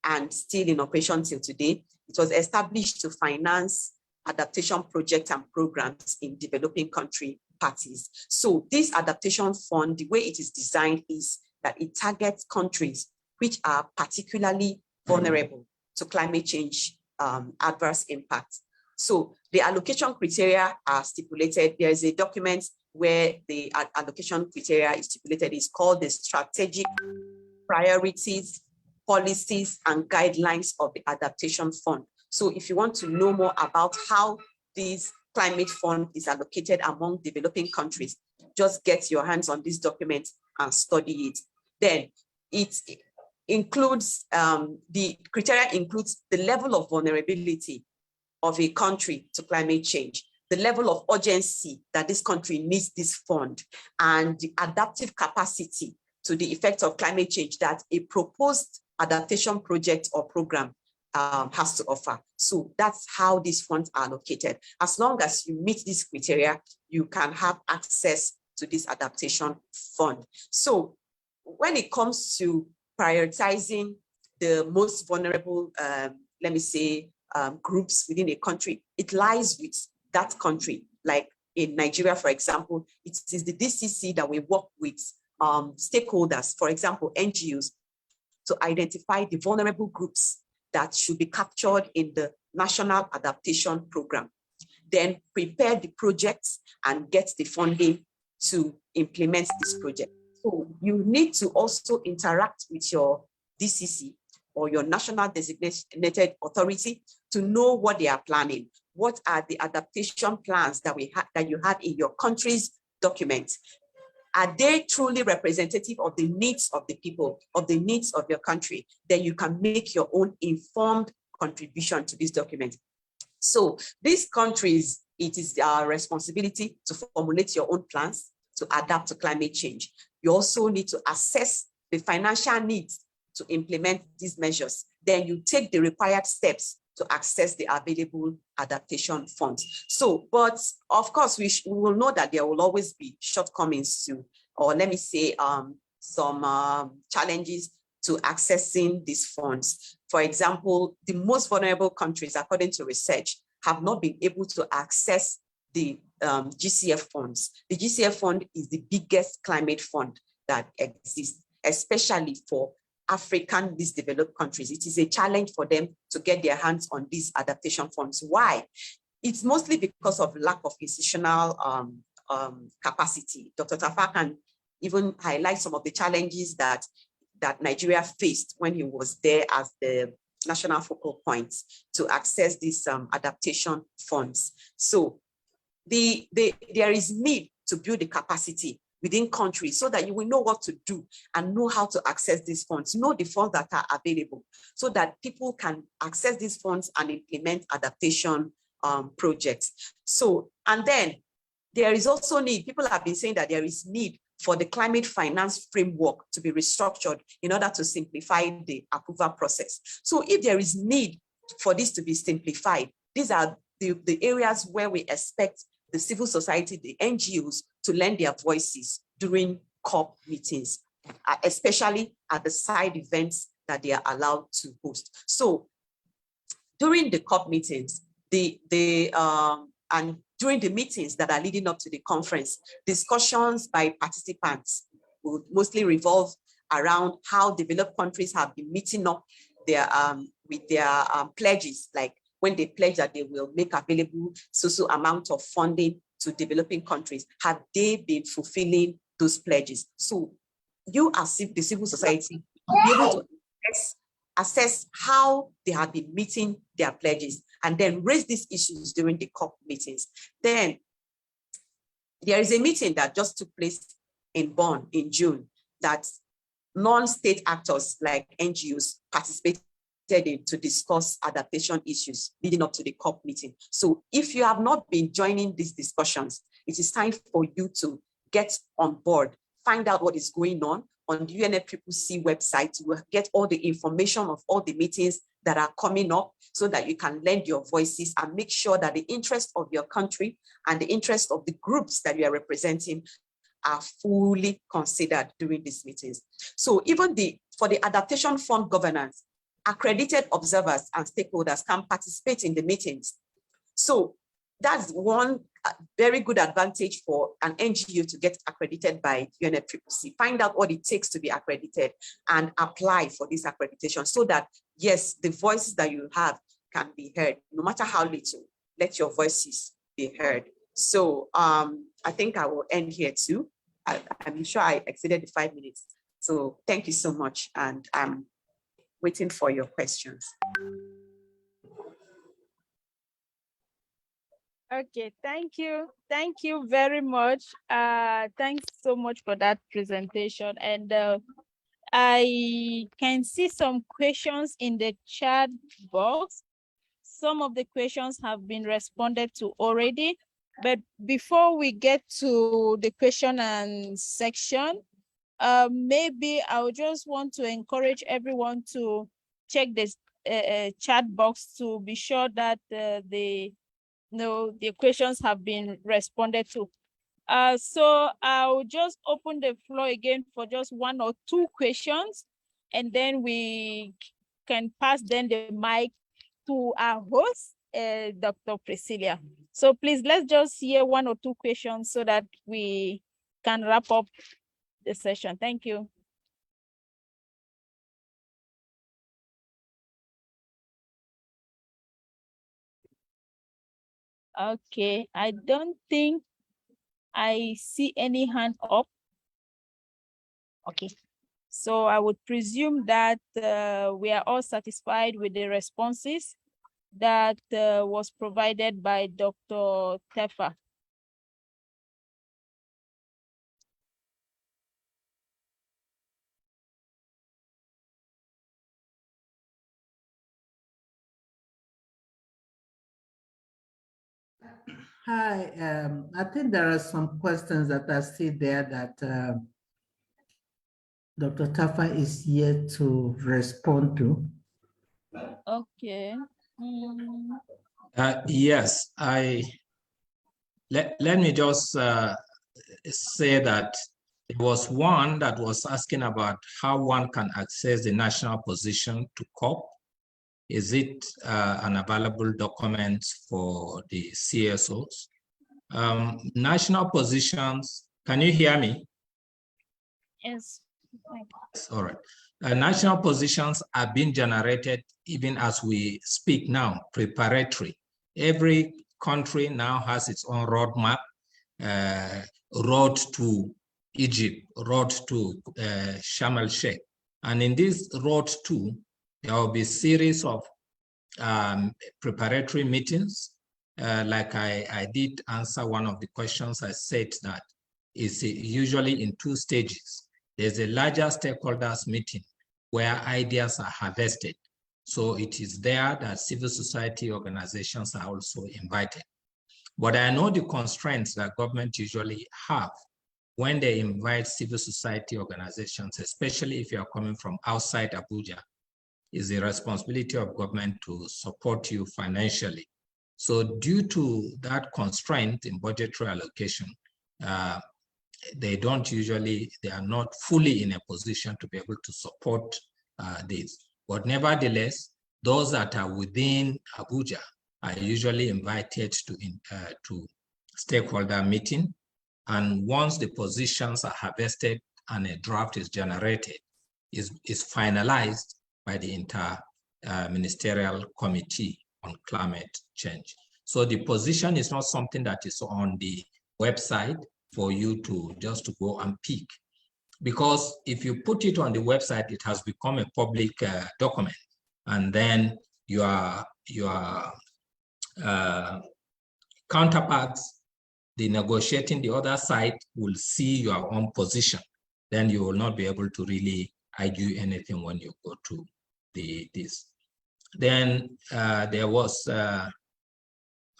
and still in operation till today. It was established to finance adaptation projects and programs in developing country parties. So this adaptation fund, the way it is designed is that it targets countries which are particularly vulnerable to climate change adverse impacts. So the allocation criteria are stipulated. There is a document where the allocation criteria is stipulated. It's called the Strategic Priorities, Policies, and Guidelines of the Adaptation Fund. So if you want to know more about how this climate fund is allocated among developing countries, just get your hands on this document and study it. Then it includes, the criteria includes the level of vulnerability of a country to climate change, the level of urgency that this country needs this fund, and the adaptive capacity to the effects of climate change that a proposed adaptation project or program has to offer. So that's how these funds are allocated. As long as you meet these criteria, you can have access to this adaptation fund. So when it comes to prioritizing the most vulnerable, let me say, groups within a country, it lies with that country. Like in Nigeria, for example, it is the DCC that we work with stakeholders, for example, NGOs, to identify the vulnerable groups that should be captured in the National Adaptation Program. Then prepare the projects and get the funding to implement this project. So you need to also interact with your DCC or your National Designated Authority to know what they are planning. What are the adaptation plans that you have in your country's documents? Are they truly representative of the needs of the people, of the needs of your country? Then you can make your own informed contribution to this document. So these countries, it is our responsibility to formulate your own plans to adapt to climate change. You also need to assess the financial needs to implement these measures. Then you take the required steps to access the available adaptation funds. So, but of course, we will know that there will always be shortcomings to, or let me say, some challenges to accessing these funds. For example, the most vulnerable countries, according to research, have not been able to access the GCF funds. The GCF fund is the biggest climate fund that exists, especially for African least developed countries. It is a challenge for them to get their hands on these adaptation funds. Why? It's mostly because of lack of institutional capacity. Dr. Tafa can even highlight some of the challenges that Nigeria faced when he was there as the national focal point to access these adaptation funds. So there is need to build the capacity within countries so that you will know what to do and know how to access these funds, know the funds that are available so that people can access these funds and implement adaptation projects. So, and then there is also need, people have been saying that there is need for the climate finance framework to be restructured in order to simplify the approval process. So if there is need for this to be simplified, these are the areas where we expect the civil society, the NGOs, to lend their voices during COP meetings, especially at the side events that they are allowed to host. So during the COP meetings, and during the meetings that are leading up to the conference, discussions by participants will mostly revolve around how developed countries have been meeting up their, with their pledges, like when they pledge that they will make available so amount of funding to developing countries, have they been fulfilling those pledges? So you as the civil society will be able to assess how they have been meeting their pledges and then raise these issues during the COP meetings. Then there is a meeting that just took place in Bonn in June that non-state actors like NGOs participated in to discuss adaptation issues leading up to the COP meeting. So if you have not been joining these discussions, it is time for you to get on board, find out what is going on the UNFCCC website. You will get all the information of all the meetings that are coming up so that you can lend your voices and make sure that the interest of your country and the interest of the groups that you are representing are fully considered during these meetings. So even for the adaptation fund governance, accredited observers and stakeholders can participate in the meetings. So that's one very good advantage for an NGO to get accredited by UNFCCC. Find out what it takes to be accredited and apply for this accreditation so that, yes, the voices that you have can be heard, no matter how little, let your voices be heard. So I think I will end here too. I'm sure I exceeded the 5 minutes. So thank you so much. And I'm waiting for your questions. Okay, thank you. Thank you very much. Thanks so much for that presentation. And I can see some questions in the chat box. Some of the questions have been responded to already. But before we get to the question and section, maybe I would just want to encourage everyone to check this chat box to be sure that the questions have been responded to. So I'll just open the floor again for just 1 or 2 questions, and then we can pass then the mic to our host, Dr. Priscilla. So please, let's just hear 1 or 2 questions so that we can wrap up the session. Thank you. Okay, I don't think I see any hand up. Okay, so I would presume that we are all satisfied with the responses that was provided by Dr. Tefa. Hi, I think there are some questions that are still there that Dr. Tafa is yet to respond to. Okay. Yes, let me just say that there was one that was asking about how one can access the national position to COP. Is it an available document for the CSOs? National positions, can you hear me? Yes. All right. National positions are being generated even as we speak now, preparatory. Every country now has its own roadmap, road to Egypt, road to Sharm el-Sheikh. And in this road to, there will be a series of preparatory meetings. Like I did answer one of the questions, I said that it's usually in 2 stages. There's a larger stakeholders meeting where ideas are harvested. So it is there that civil society organizations are also invited. But I know the constraints that government usually have when they invite civil society organizations, especially if you are coming from outside Abuja, is the responsibility of government to support you financially. So due to that constraint in budgetary allocation, they are not fully in a position to be able to support this. But nevertheless, those that are within Abuja are usually invited to stakeholder meeting. And once the positions are harvested and a draft is generated, is finalized by the Inter-Ministerial Committee on Climate Change. So the position is not something that is on the website for you to just go and pick. Because if you put it on the website, it has become a public document. And then your counterparts, the negotiating the other side, will see your own position. Then you will not be able to really argue anything when you go to this. Then there was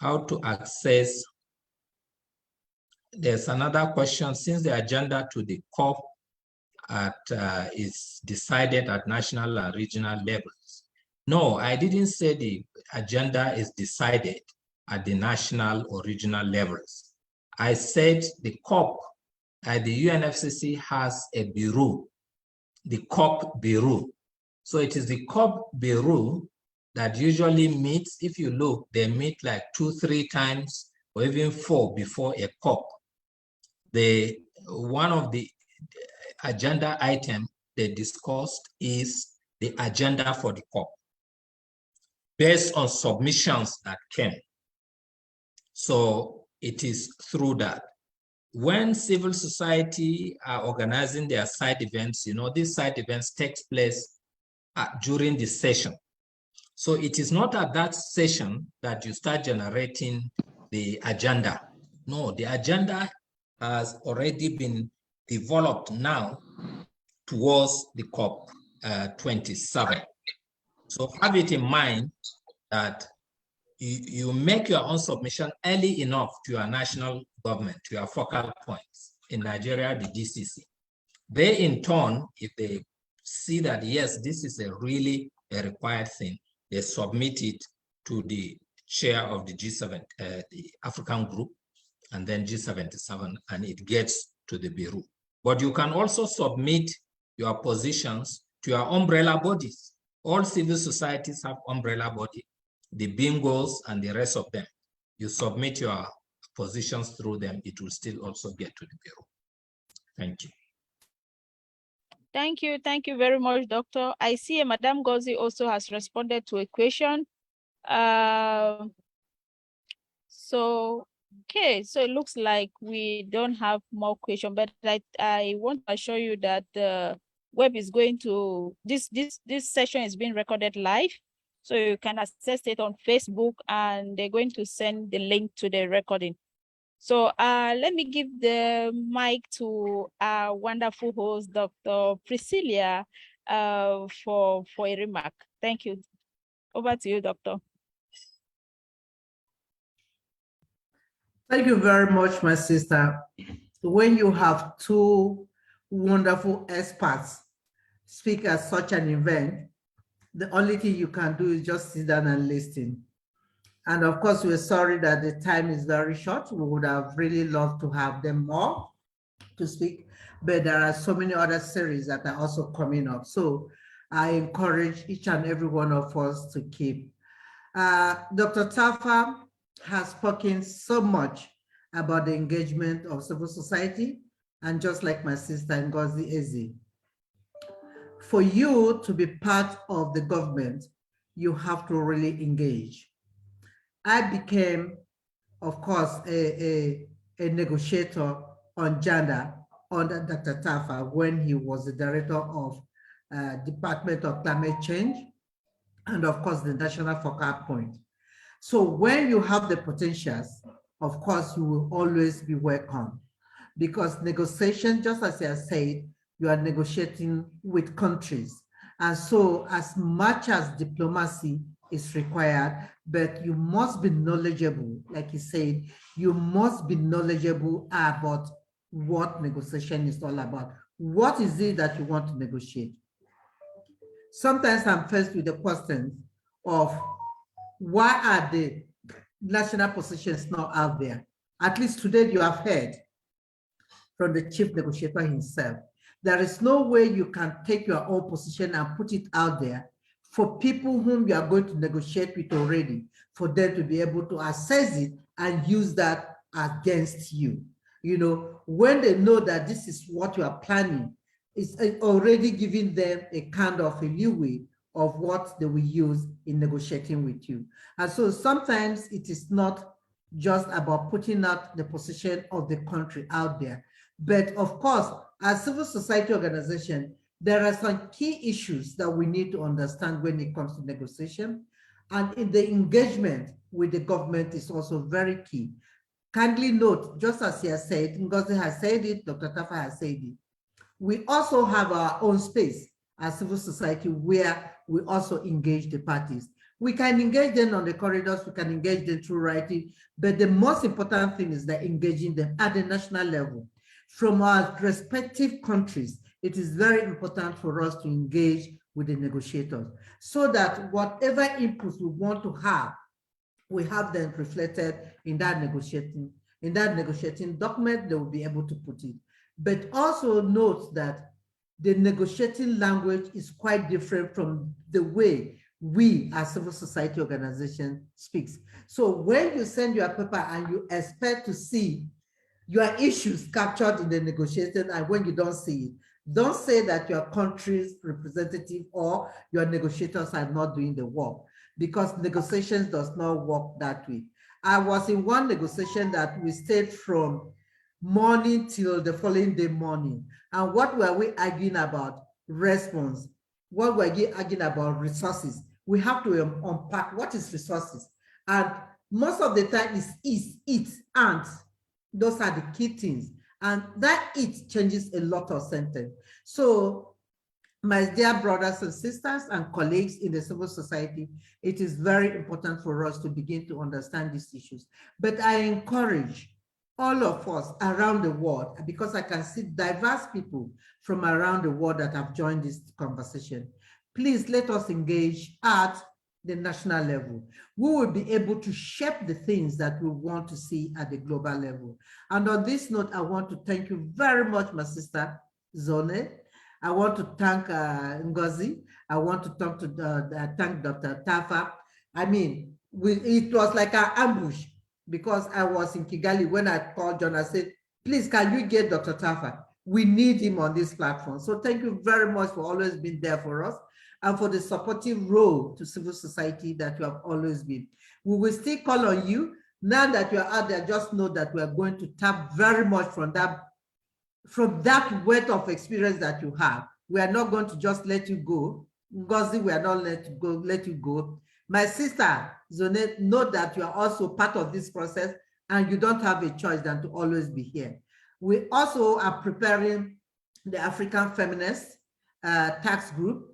how to access. There's another question. Since the agenda to the COP is decided at national and regional levels. No, I didn't say the agenda is decided at the national or regional levels. I said the COP, the UNFCCC has a bureau, the COP bureau. So it is the COP Bureau that usually meets. If you look, they meet like 2-3 times or even 4 before a COP. One of the agenda item they discussed is the agenda for the COP based on submissions that came. So it is through that. When civil society are organizing their side events, these side events takes place during the session. So it is not at that session that you start generating the agenda. No, the agenda has already been developed now towards the COP 27. So have it in mind that you make your own submission early enough to your national government, to your focal points. In Nigeria, the GCC. They, in turn, if they see that, yes, this is a really a required thing, they submit it to the chair of the G7, the African group, and then G77, and it gets to the Bureau. But you can also submit your positions to your umbrella bodies. All civil societies have umbrella body, the bingos and the rest of them. You submit your positions through them, it will still also get to the Bureau. Thank you. Thank you. Thank you very much, Doctor. I see Madame Gozi also has responded to a question. So it looks like we don't have more questions, but I want to assure you that the web is going to, this session is being recorded live. So you can access it on Facebook, and they're going to send the link to the recording. So let me give the mic to our wonderful host, Dr. Priscilla, for a remark. Thank you. Over to you, Doctor. Thank you very much, my sister. When you have two wonderful experts speak at such an event, the only thing you can do is just sit down and listen. And of course, we're sorry that the time is very short. We would have really loved to have them more to speak, but there are so many other series that are also coming up. So I encourage each and every one of us to keep. Dr. Tafa has spoken so much about the engagement of civil society, and just like my sister Ngozi Ezi, for you to be part of the government, you have to really engage. I became, of course, a negotiator on gender under Dr. Tafa when he was the director of Department of Climate Change, and of course, the National Focal Point. So when you have the potentials, of course, you will always be welcome, because negotiation, just as I said, you are negotiating with countries. And so as much as diplomacy is required, but you must be knowledgeable, like you said, you must be knowledgeable about what negotiation is all about. What is it that you want to negotiate? Sometimes I'm faced with the question of why are the national positions not out there? At least today you have heard from the chief negotiator himself. There is no way you can take your own position and put it out there for people whom you are going to negotiate with already, for them to be able to assess it and use that against you. You know, when they know that this is what you are planning, it's already giving them a kind of a leeway of what they will use in negotiating with you. And so sometimes it is not just about putting out the position of the country out there. But of course, as civil society organization, there are some key issues that we need to understand when it comes to negotiation. And in the engagement with the government is also very key. Kindly note, just as he has said, Ngozi has said it, Dr. Tafa has said it, we also have our own space as civil society where we also engage the parties. We can engage them on the corridors, we can engage them through writing, but the most important thing is that engaging them at the national level. From our respective countries, it is very important for us to engage with the negotiators so that whatever inputs we want to have, we have them reflected in that negotiating document, they will be able to put it. But also note that the negotiating language is quite different from the way we as civil society organization speaks. So when you send your paper and you expect to see your issues captured in the negotiation, and when you don't see it, don't say that your country's representative or your negotiators are not doing the work, because negotiations does not work that way. I was in one negotiation that we stayed from morning till the following day morning. And what were we arguing about? Response. What were we arguing about? Resources. We have to unpack what is resources. And most of the time is it, and those are the key things. And that it changes a lot of sentence. So my dear brothers and sisters and colleagues in the civil society, it is very important for us to begin to understand these issues. But I encourage all of us around the world, because I can see diverse people from around the world that have joined this conversation. Please let us engage at the national level. We will be able to shape the things that we want to see at the global level. And on this note, I want to thank you very much, my sister Zone. I want to thank Ngozi. I want to thank Dr. Tafa. I mean, it was like an ambush, because I was in Kigali when I called John. I said, please, can you get Dr. Tafa? We need him on this platform. So thank you very much for always being there for us and for the supportive role to civil society that you have always been. We will still call on you. Now that you're out there, just know that we are going to tap very much from that weight of experience that you have. We are not going to just let you go. Ngozi, we are not let you go. My sister, Zonet, know that you are also part of this process and you don't have a choice than to always be here. We also are preparing the African Feminist Tax Group.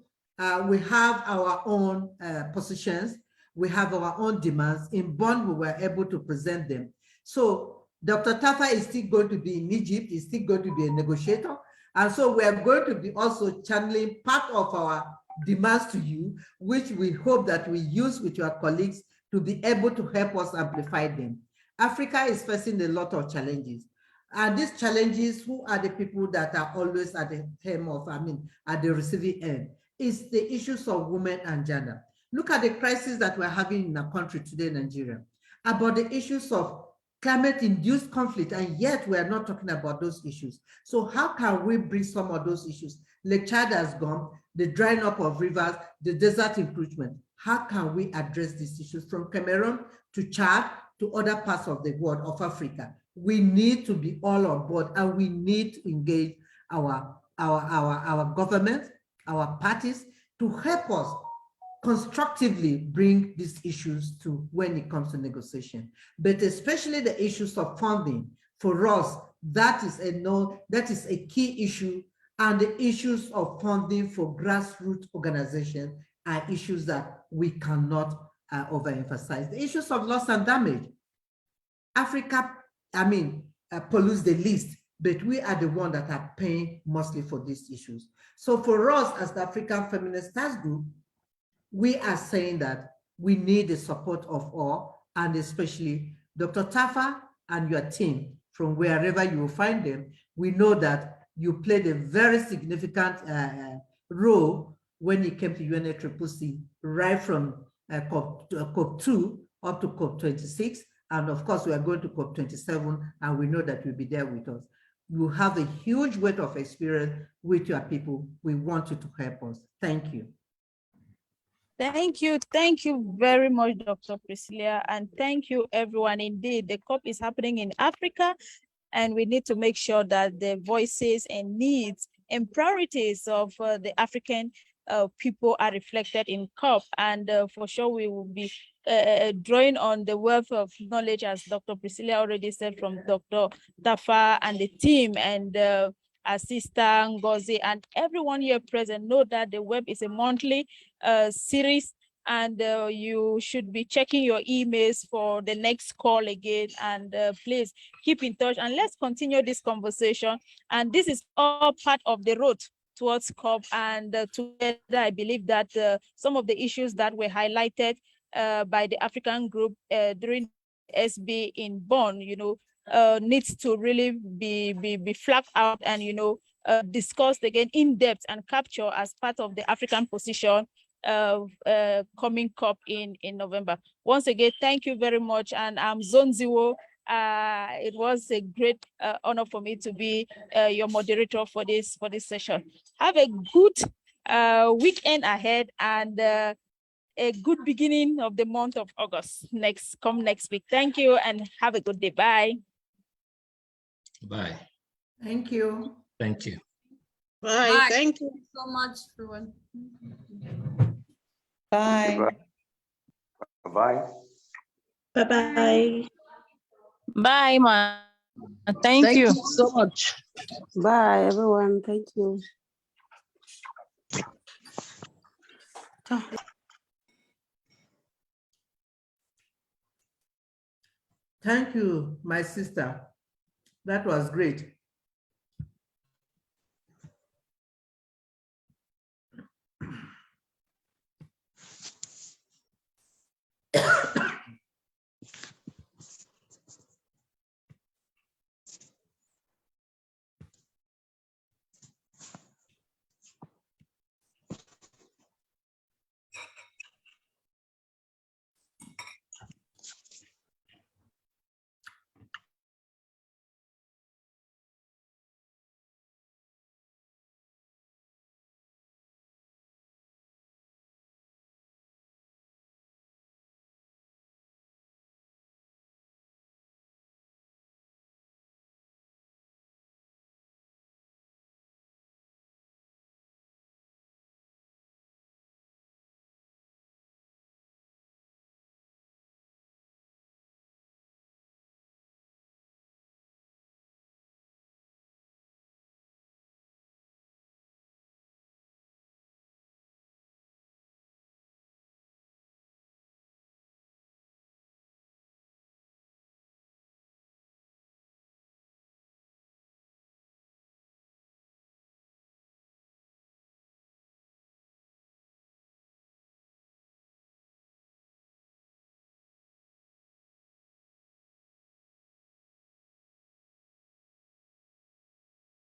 We have our own positions. We have our own demands. In Bonn, we were able to present them. So Dr. Tafa is still going to be in Egypt, is still going to be a negotiator. And so we are going to be also channeling part of our demands to you, which we hope that we use with your colleagues to be able to help us amplify them. Africa is facing a lot of challenges. And these challenges, who are the people that are always at the hem of, at the receiving end? Is the issues of women and gender. Look at the crisis that we're having in our country today, Nigeria, about the issues of climate-induced conflict, and yet we are not talking about those issues. So how can we bring some of those issues? Lake Chad has gone, the drying up of rivers, the desert encroachment. How can we address these issues from Cameroon to Chad to other parts of the world, of Africa? We need to be all on board, and we need to engage our government, our parties, to help us constructively bring these issues to when it comes to negotiation. But especially the issues of funding, for us, that is a key issue, and the issues of funding for grassroots organizations are issues that we cannot overemphasize. The issues of loss and damage. Africa, pollutes the least, but we are the ones that are paying mostly for these issues. So for us as the African Feminist Task Group, we are saying that we need the support of all, and especially Dr. Tafa and your team from wherever you will find them. We know that you played a very significant role when it came to UNFCCC, right from COP2 up to COP26. And of course, we are going to COP27, and we know that you'll be there with us. You have a huge weight of experience with your people. We want you to help us. Thank you. Thank you. Thank you very much, Dr. Priscilla. And thank you, everyone. Indeed, the COP is happening in Africa, and we need to make sure that the voices and needs and priorities of the African people are reflected in COP. And for sure, we will be drawing on the wealth of knowledge, as Dr. Priscilla already said, from Dr. Tafa and the team, and our sister Ngozi, and everyone here present. Know that the WEP is a monthly series, and you should be checking your emails for the next call again. And please keep in touch, and let's continue this conversation. And this is all part of the road towards COP. And together, I believe that some of the issues that were highlighted by the African group during SB in Bonn, needs to really be flagged out and discussed again in depth and captured as part of the African position of coming COP in November. Once again, thank you very much. And I'm Zonziwo. It was a great honor for me to be your moderator for this session. Have a good weekend ahead and a good beginning of the month of August next week. Thank you and have a good day. Bye. Bye. Thank you. Thank you. Bye. Bye. Thank you. So much, everyone. Bye. Bye. Bye-bye. Bye, ma. Thank you so much. Bye, everyone. Thank you. Thank you, my sister. That was great.